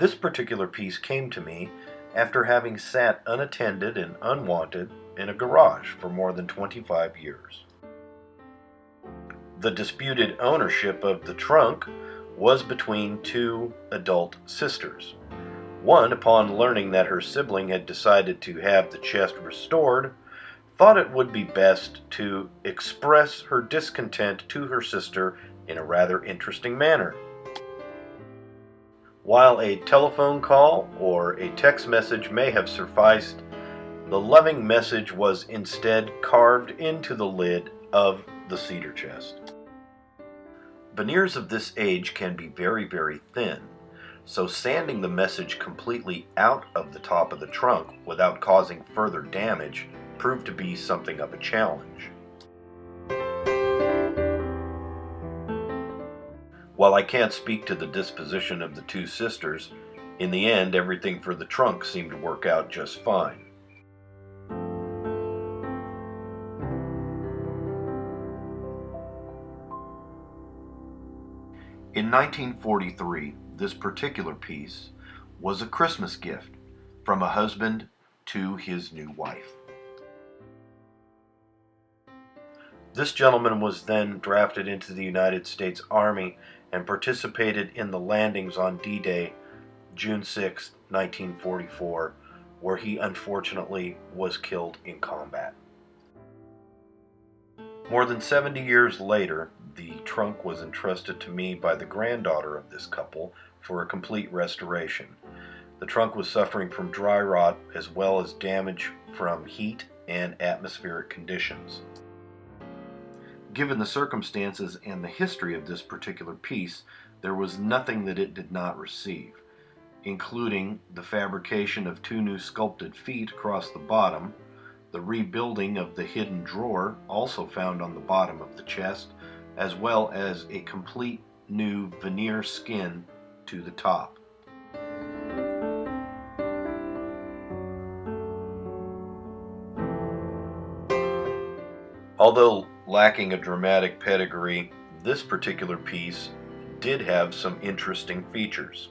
This particular piece came to me after having sat unattended and unwanted in a garage for more than 25 years. The disputed ownership of the trunk was between two adult sisters. One, upon learning that her sibling had decided to have the chest restored, thought it would be best to express her discontent to her sister in a rather interesting manner. While a telephone call or a text message may have sufficed, the loving message was instead carved into the lid of the cedar chest. Veneers of this age can be very, very thin, so sanding the message completely out of the top of the trunk without causing further damage proved to be something of a challenge. While I can't speak to the disposition of the two sisters, in the end everything for the trunk seemed to work out just fine. In 1943, this particular piece was a Christmas gift from a husband to his new wife. This gentleman was then drafted into the United States Army and participated in the landings on D-Day, June 6, 1944, where he unfortunately was killed in combat. More than 70 years later, the trunk was entrusted to me by the granddaughter of this couple for a complete restoration. The trunk was suffering from dry rot as well as damage from heat and atmospheric conditions. Given the circumstances and the history of this particular piece, there was nothing that it did not receive, including the fabrication of two new sculpted feet across the bottom, the rebuilding of the hidden drawer also found on the bottom of the chest, as well as a complete new veneer skin to the top. Although lacking a dramatic pedigree, this particular piece did have some interesting features.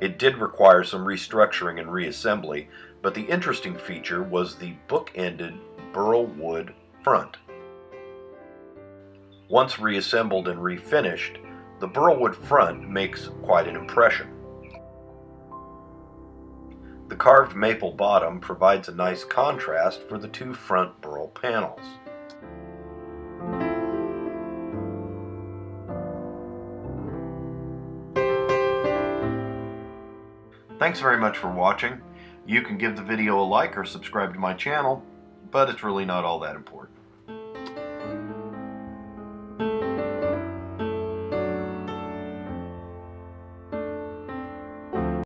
It did require some restructuring and reassembly, but the interesting feature was the book-ended burl wood front. Once reassembled and refinished, the burl wood front makes quite an impression. The carved maple bottom provides a nice contrast for the two front burl panels. Thanks very much for watching. You can give the video a like or subscribe to my channel, but it's really not all that important.